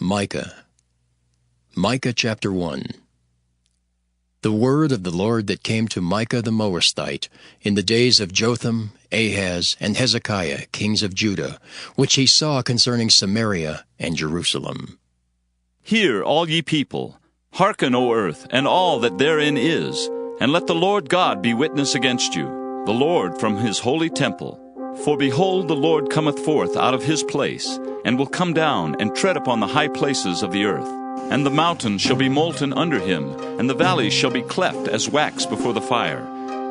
Micah. Micah chapter 1. The word of the Lord that came to Micah the Moabite in the days of Jotham, Ahaz, and Hezekiah, kings of Judah, which he saw concerning Samaria and Jerusalem. Hear, all ye people, hearken, O earth, and all that therein is, and let the Lord God be witness against you, the Lord from his holy temple. For behold, the Lord cometh forth out of his place, and will come down and tread upon the high places of the earth. And the mountains shall be molten under him, and the valleys shall be cleft as wax before the fire,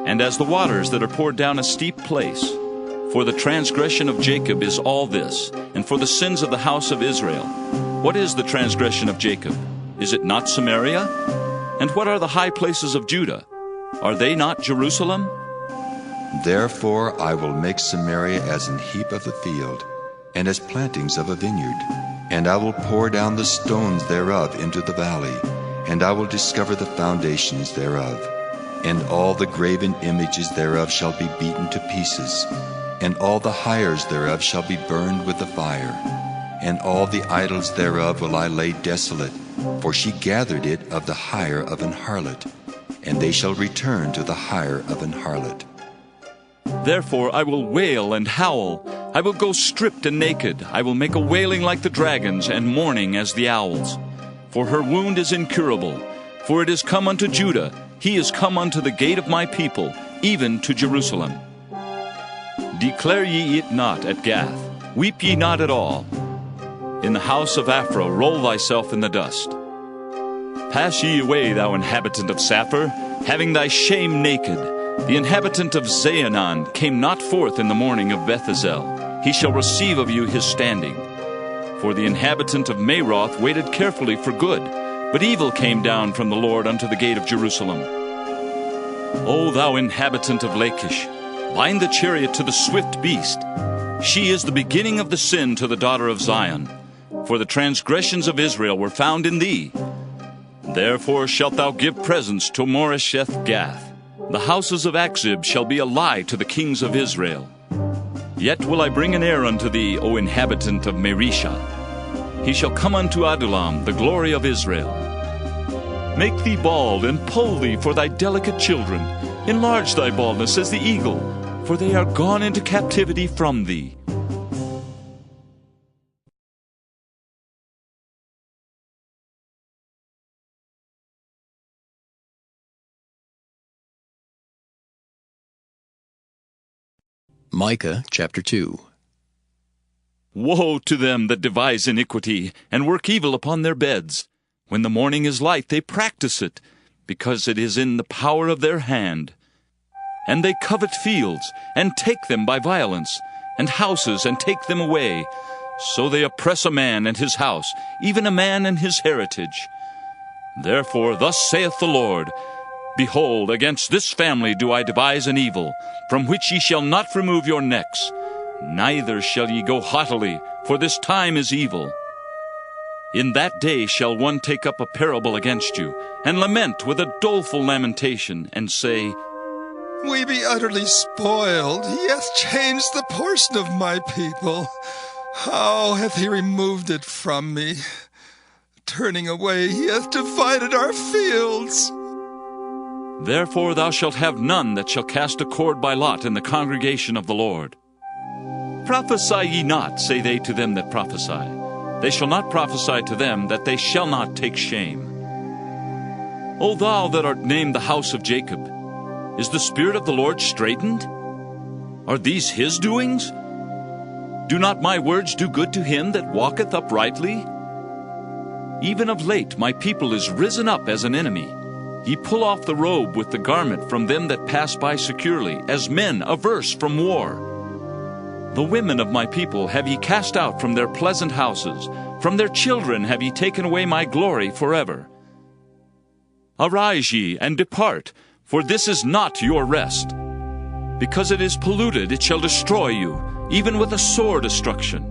and as the waters that are poured down a steep place. For the transgression of Jacob is all this, and for the sins of the house of Israel. What is the transgression of Jacob? Is it not Samaria? And what are the high places of Judah? Are they not Jerusalem? Therefore I will make Samaria as an heap of the field, and as plantings of a vineyard. And I will pour down the stones thereof into the valley, and I will discover the foundations thereof. And all the graven images thereof shall be beaten to pieces, and all the hires thereof shall be burned with the fire. And all the idols thereof will I lay desolate, for she gathered it of the hire of an harlot, and they shall return to the hire of an harlot. Therefore I will wail and howl. I will go stripped and naked. I will make a wailing like the dragons, and mourning as the owls. For her wound is incurable. For it is come unto Judah. He is come unto the gate of my people, even to Jerusalem. Declare ye it not at Gath. Weep ye not at all. In the house of Aphrah roll thyself in the dust. Pass ye away, thou inhabitant of Saphir, having thy shame naked. The inhabitant of Zaanan came not forth in the morning of Bethazel. He shall receive of you his standing. For the inhabitant of Maroth waited carefully for good, but evil came down from the Lord unto the gate of Jerusalem. O thou inhabitant of Lachish, bind the chariot to the swift beast. She is the beginning of the sin to the daughter of Zion, for the transgressions of Israel were found in thee. Therefore shalt thou give presents to Moresheth Gath. The houses of Achzib shall be a lie to the kings of Israel. Yet will I bring an heir unto thee, O inhabitant of Mareshah. He shall come unto Adullam, the glory of Israel. Make thee bald, and poll thee for thy delicate children. Enlarge thy baldness as the eagle, for they are gone into captivity from thee. Micah chapter 2. Woe to them that devise iniquity, and work evil upon their beds. When the morning is light, they practice it, because it is in the power of their hand. And they covet fields, and take them by violence, and houses, and take them away. So they oppress a man and his house, even a man and his heritage. Therefore thus saith the Lord, Behold, against this family do I devise an evil, from which ye shall not remove your necks, neither shall ye go haughtily, for this time is evil. In that day shall one take up a parable against you, and lament with a doleful lamentation, and say, We be utterly spoiled. He hath changed the portion of my people. How hath he removed it from me? Turning away, he hath divided our fields. Therefore thou shalt have none that shall cast a cord by lot in the congregation of the Lord. Prophesy ye not, say they to them that prophesy. They shall not prophesy to them, that they shall not take shame. O thou that art named the house of Jacob, is the Spirit of the Lord straitened? Are these his doings? Do not my words do good to him that walketh uprightly? Even of late my people is risen up as an enemy. Ye pull off the robe with the garment from them that pass by securely, as men averse from war. The women of my people have ye cast out from their pleasant houses. From their children have ye taken away my glory forever. Arise ye, and depart, for this is not your rest. Because it is polluted, it shall destroy you, even with a sore destruction.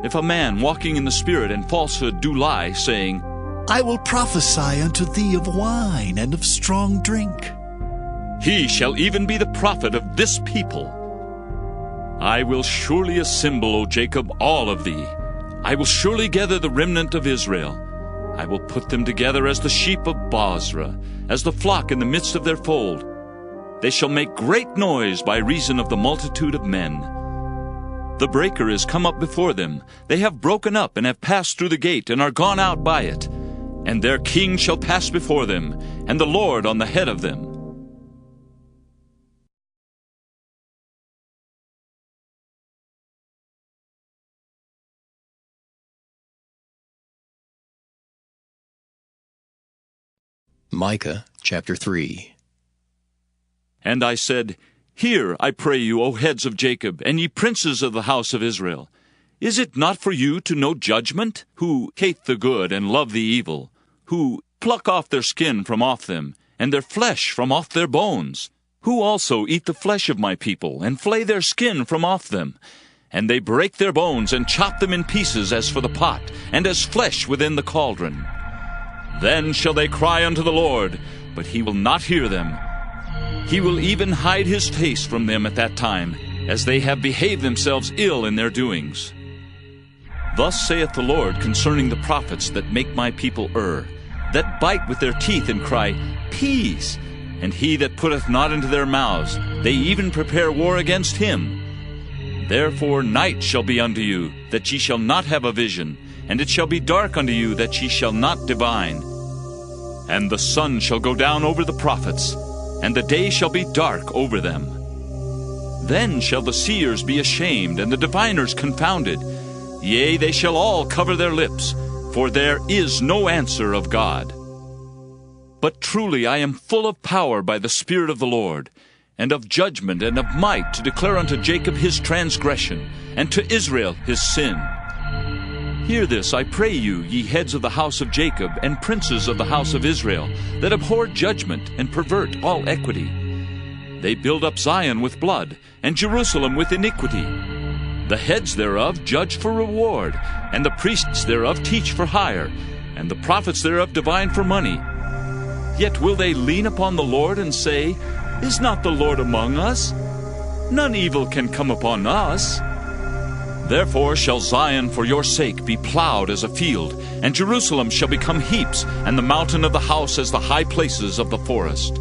If a man walking in the Spirit and falsehood do lie, saying, I will prophesy unto thee of wine and of strong drink, he shall even be the prophet of this people. I will surely assemble, O Jacob, all of thee, I will surely gather the remnant of Israel. I will put them together as the sheep of Bozrah, as the flock in the midst of their fold. They shall make great noise by reason of the multitude of men. The breaker is come up before them. They have broken up and have passed through the gate and are gone out by it. And their king shall pass before them, and the Lord on the head of them. Micah chapter 3. And I said, Hear, I pray you, O heads of Jacob, and ye princes of the house of Israel. Is it not for you to know judgment, who hate the good and love the evil, who pluck off their skin from off them, and their flesh from off their bones, who also eat the flesh of my people, and flay their skin from off them? And they break their bones, and chop them in pieces as for the pot, and as flesh within the cauldron. Then shall they cry unto the Lord, but he will not hear them. He will even hide his face from them at that time, as they have behaved themselves ill in their doings. Thus saith the Lord concerning the prophets that make my people err, that bite with their teeth and cry, Peace! And he that putteth not into their mouths, they even prepare war against him. Therefore night shall be unto you, that ye shall not have a vision, and it shall be dark unto you, that ye shall not divine. And the sun shall go down over the prophets, and the day shall be dark over them. Then shall the seers be ashamed, and the diviners confounded. Yea, they shall all cover their lips, for there is no answer of God. But truly I am full of power by the Spirit of the Lord, and of judgment and of might, to declare unto Jacob his transgression, and to Israel his sin. Hear this, I pray you, ye heads of the house of Jacob, and princes of the house of Israel, that abhor judgment, and pervert all equity. They build up Zion with blood, and Jerusalem with iniquity. The heads thereof judge for reward, and the priests thereof teach for hire, and the prophets thereof divine for money. Yet will they lean upon the Lord, and say, Is not the Lord among us? None evil can come upon us. Therefore shall Zion for your sake be plowed as a field, and Jerusalem shall become heaps, and the mountain of the house as the high places of the forest.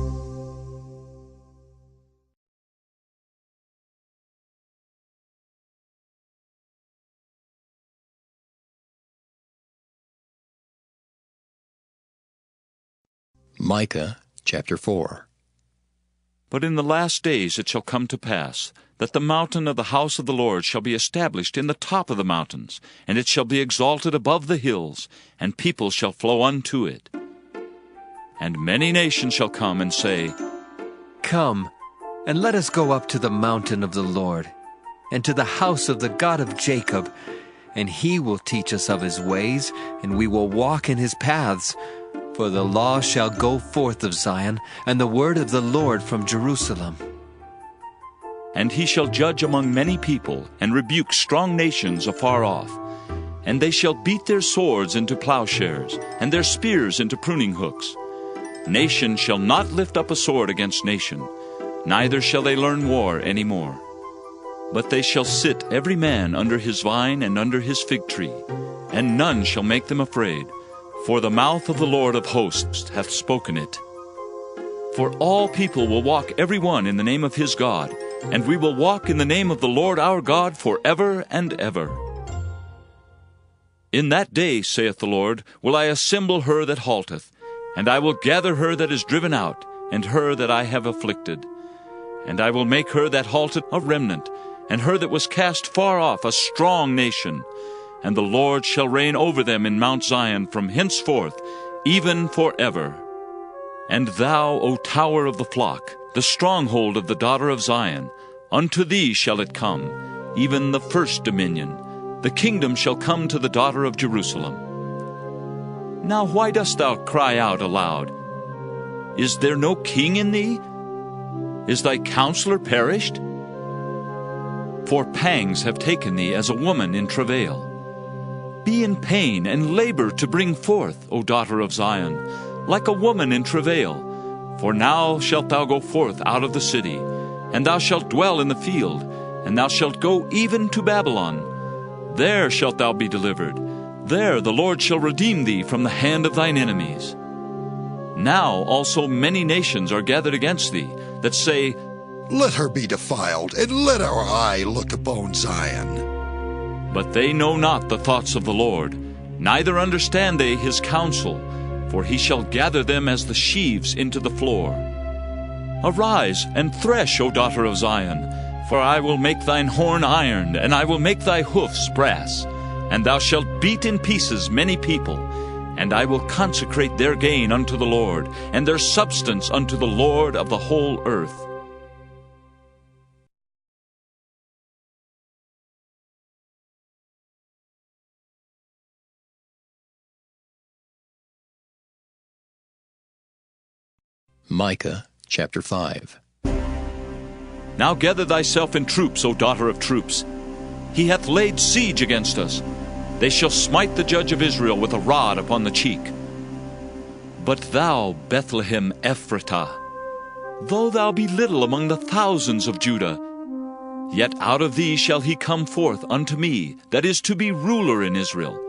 Micah chapter 4. But in the last days it shall come to pass, that the mountain of the house of the Lord shall be established in the top of the mountains, and it shall be exalted above the hills, and people shall flow unto it. And many nations shall come and say, Come, and let us go up to the mountain of the Lord, and to the house of the God of Jacob, and he will teach us of his ways, and we will walk in his paths. For the law shall go forth of Zion, and the word of the Lord from Jerusalem. And he shall judge among many people, and rebuke strong nations afar off. And they shall beat their swords into plowshares, and their spears into pruning hooks. Nation shall not lift up a sword against nation, neither shall they learn war any more. But they shall sit every man under his vine and under his fig tree, and none shall make them afraid. For the mouth of the Lord of hosts hath spoken it. For all people will walk every one in the name of his God, and we will walk in the name of the Lord our God forever and ever. In that day, saith the Lord, will I assemble her that halteth, and I will gather her that is driven out, and her that I have afflicted. And I will make her that halted a remnant, and her that was cast far off a strong nation. And the Lord shall reign over them in Mount Zion from henceforth, even forever. And thou, O tower of the flock, the stronghold of the daughter of Zion, unto thee shall it come, even the first dominion. The kingdom shall come to the daughter of Jerusalem. Now why dost thou cry out aloud? Is there no king in thee? Is thy counselor perished? For pangs have taken thee as a woman in travail. Be in pain and labor to bring forth, O daughter of Zion, like a woman in travail. For now shalt thou go forth out of the city, and thou shalt dwell in the field, and thou shalt go even to Babylon. There shalt thou be delivered. There the Lord shall redeem thee from the hand of thine enemies. Now also many nations are gathered against thee, that say, Let her be defiled, and let our eye look upon Zion. But they know not the thoughts of the Lord, neither understand they his counsel, for he shall gather them as the sheaves into the floor. Arise and thresh, O daughter of Zion, for I will make thine horn iron, and I will make thy hoofs brass, and thou shalt beat in pieces many people, and I will consecrate their gain unto the Lord, and their substance unto the Lord of the whole earth. Micah chapter 5. Now gather thyself in troops, O daughter of troops. He hath laid siege against us. They shall smite the judge of Israel with a rod upon the cheek. But thou, Bethlehem Ephratah, though thou be little among the thousands of Judah, yet out of thee shall he come forth unto me, that is to be ruler in Israel,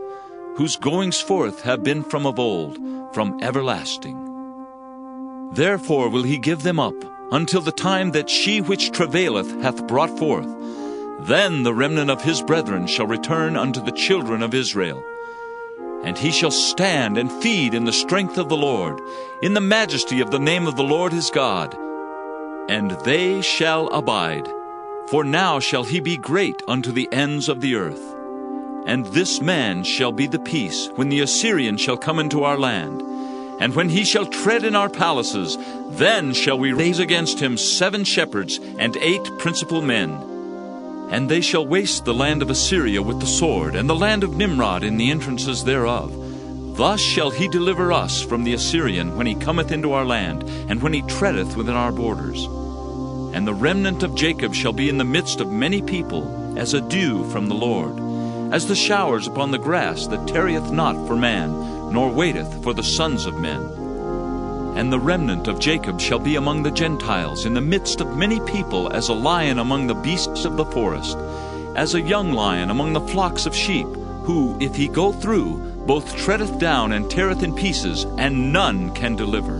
whose goings forth have been from of old, from everlasting. Therefore will he give them up, until the time that she which travaileth hath brought forth. Then the remnant of his brethren shall return unto the children of Israel. And he shall stand and feed in the strength of the Lord, in the majesty of the name of the Lord his God. And they shall abide, for now shall he be great unto the ends of the earth. And this man shall be the peace, when the Assyrian shall come into our land. And when he shall tread in our palaces, then shall we raise against him 7 shepherds and 8 principal men. And they shall waste the land of Assyria with the sword, and the land of Nimrod in the entrances thereof. Thus shall he deliver us from the Assyrian when he cometh into our land, and when he treadeth within our borders. And the remnant of Jacob shall be in the midst of many people, as a dew from the Lord, as the showers upon the grass that tarrieth not for man, nor waiteth for the sons of men. And the remnant of Jacob shall be among the Gentiles, in the midst of many people, as a lion among the beasts of the forest, as a young lion among the flocks of sheep, who, if he go through, both treadeth down and teareth in pieces, and none can deliver.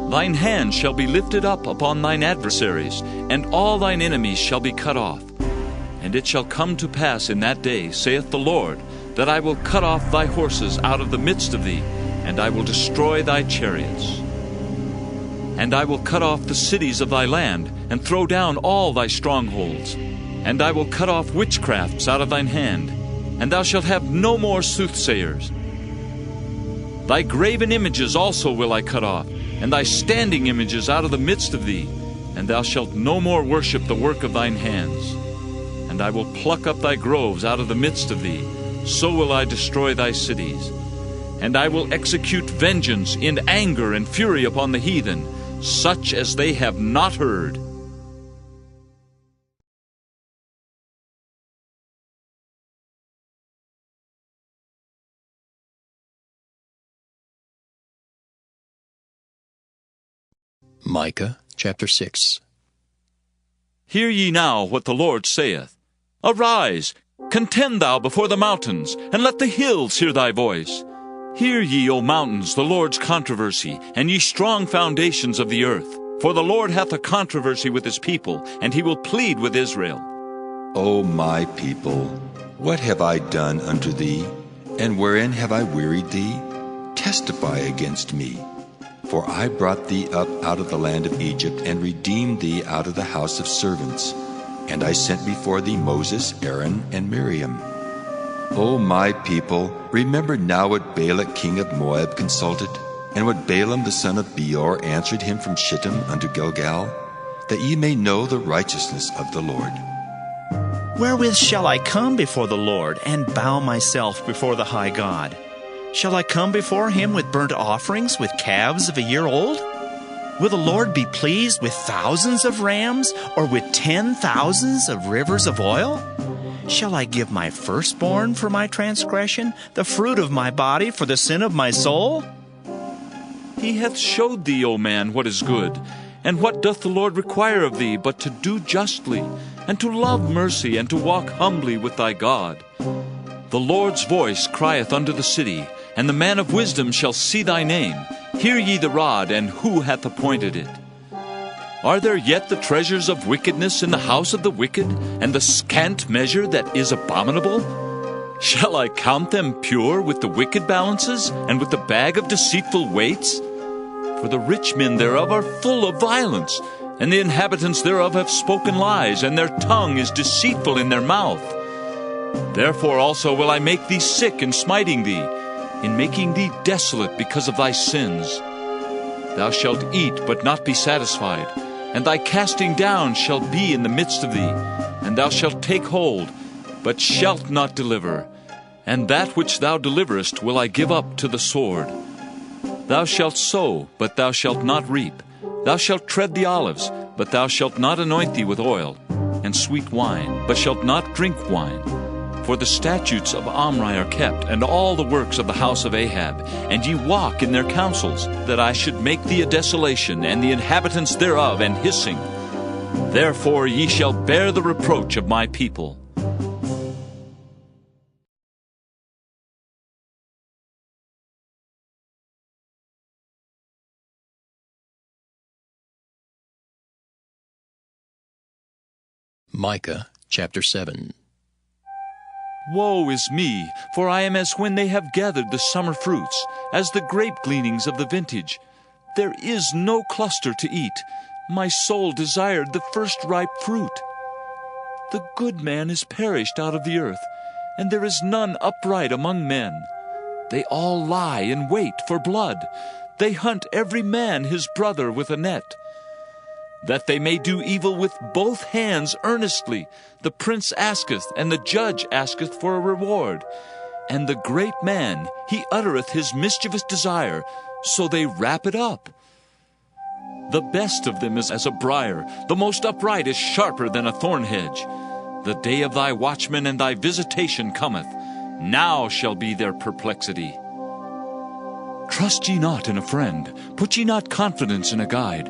Thine hand shall be lifted up upon thine adversaries, and all thine enemies shall be cut off. And it shall come to pass in that day, saith the Lord, that I will cut off thy horses out of the midst of thee, and I will destroy thy chariots. And I will cut off the cities of thy land, and throw down all thy strongholds. And I will cut off witchcrafts out of thine hand, and thou shalt have no more soothsayers. Thy graven images also will I cut off, and thy standing images out of the midst of thee, and thou shalt no more worship the work of thine hands. And I will pluck up thy groves out of the midst of thee, so will I destroy thy cities. And I will execute vengeance in anger and fury upon the heathen, such as they have not heard. Micah chapter 6. Hear ye now what the Lord saith. Arise, contend thou before the mountains, and let the hills hear thy voice. Hear ye, O mountains, the Lord's controversy, and ye strong foundations of the earth. For the Lord hath a controversy with his people, and he will plead with Israel. O my people, what have I done unto thee? And wherein have I wearied thee? Testify against me. For I brought thee up out of the land of Egypt, and redeemed thee out of the house of servants. And I sent before thee Moses, Aaron, and Miriam. O my people, remember now what Balak king of Moab consulted, and what Balaam the son of Beor answered him from Shittim unto Gilgal, that ye may know the righteousness of the Lord. Wherewith shall I come before the Lord, and bow myself before the high God? Shall I come before him with burnt offerings, with calves of a year old? Will the Lord be pleased with thousands of rams, or with 10,000s of rivers of oil? Shall I give my firstborn for my transgression, the fruit of my body for the sin of my soul? He hath showed thee, O man, what is good. And what doth the Lord require of thee, but to do justly, and to love mercy, and to walk humbly with thy God. The Lord's voice crieth unto the city, and the man of wisdom shall see thy name. Hear ye the rod, and who hath appointed it? Are there yet the treasures of wickedness in the house of the wicked, and the scant measure that is abominable? Shall I count them pure with the wicked balances, and with the bag of deceitful weights? For the rich men thereof are full of violence, and the inhabitants thereof have spoken lies, and their tongue is deceitful in their mouth. Therefore also will I make thee sick in smiting thee, in making thee desolate because of thy sins. Thou shalt eat, but not be satisfied, and thy casting down shall be in the midst of thee, and thou shalt take hold, but shalt not deliver. And that which thou deliverest will I give up to the sword. Thou shalt sow, but thou shalt not reap. Thou shalt tread the olives, but thou shalt not anoint thee with oil, and sweet wine, but shalt not drink wine. For the statutes of Omri are kept, and all the works of the house of Ahab, and ye walk in their counsels, that I should make thee a desolation, and the inhabitants thereof an hissing. Therefore ye shall bear the reproach of my people. Micah chapter 7. Woe is me, for I am as when they have gathered the summer fruits, as the grape gleanings of the vintage. There is no cluster to eat. My soul desired the first ripe fruit. The good man is perished out of the earth, and there is none upright among men. They all lie in wait for blood. They hunt every man his brother with a net. That they may do evil with both hands earnestly, the prince asketh, and the judge asketh for a reward. And the great man, he uttereth his mischievous desire, so they wrap it up. The best of them is as a briar, the most upright is sharper than a thorn hedge. The day of thy watchman and thy visitation cometh. Now shall be their perplexity. Trust ye not in a friend, put ye not confidence in a guide.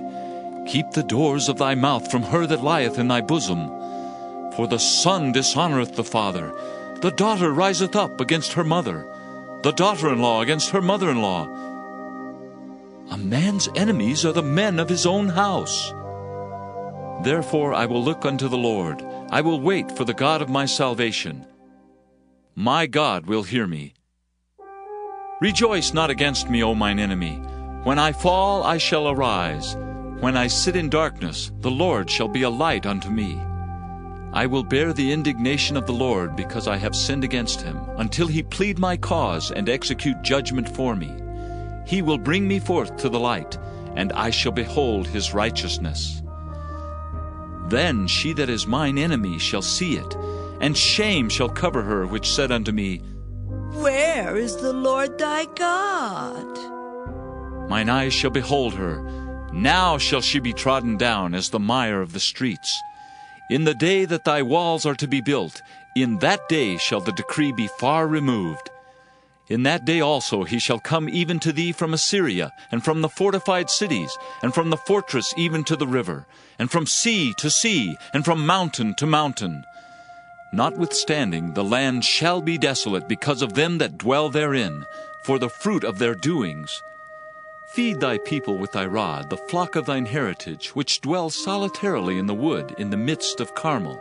Keep the doors of thy mouth from her that lieth in thy bosom. For the son dishonoureth the father, the daughter riseth up against her mother, the daughter-in-law against her mother-in-law. A man's enemies are the men of his own house. Therefore I will look unto the Lord, I will wait for the God of my salvation. My God will hear me. Rejoice not against me, O mine enemy. When I fall, I shall arise. When I sit in darkness, the Lord shall be a light unto me. I will bear the indignation of the Lord, because I have sinned against him, until he plead my cause and execute judgment for me. He will bring me forth to the light, and I shall behold his righteousness. Then she that is mine enemy shall see it, and shame shall cover her which said unto me, Where is the Lord thy God? Mine eyes shall behold her. Now shall she be trodden down as the mire of the streets. In the day that thy walls are to be built, in that day shall the decree be far removed. In that day also he shall come even to thee from Assyria, and from the fortified cities, and from the fortress even to the river, and from sea to sea, and from mountain to mountain. Notwithstanding, the land shall be desolate because of them that dwell therein, for the fruit of their doings. Feed thy people with thy rod, the flock of thine heritage, which dwell solitarily in the wood, in the midst of Carmel.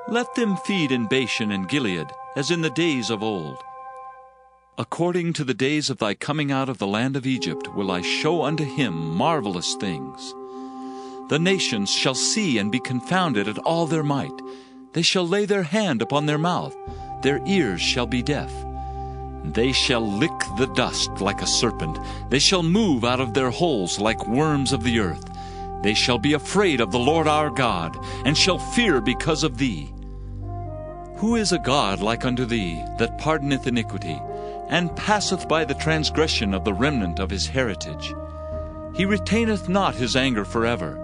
Let them feed in Bashan and Gilead, as in the days of old. According to the days of thy coming out of the land of Egypt will I show unto him marvelous things. The nations shall see and be confounded at all their might. They shall lay their hand upon their mouth, their ears shall be deaf. They shall lick the dust like a serpent. They shall move out of their holes like worms of the earth. They shall be afraid of the Lord our God, and shall fear because of thee. Who is a God like unto thee, that pardoneth iniquity, and passeth by the transgression of the remnant of his heritage? He retaineth not his anger forever,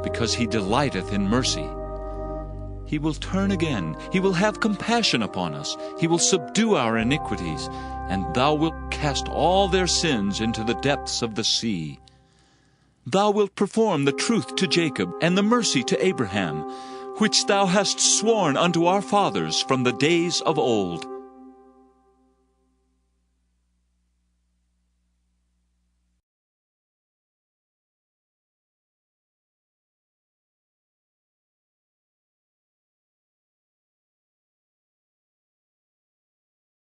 because he delighteth in mercy. He will turn again, he will have compassion upon us, he will subdue our iniquities, and thou wilt cast all their sins into the depths of the sea. Thou wilt perform the truth to Jacob, and the mercy to Abraham, which thou hast sworn unto our fathers from the days of old,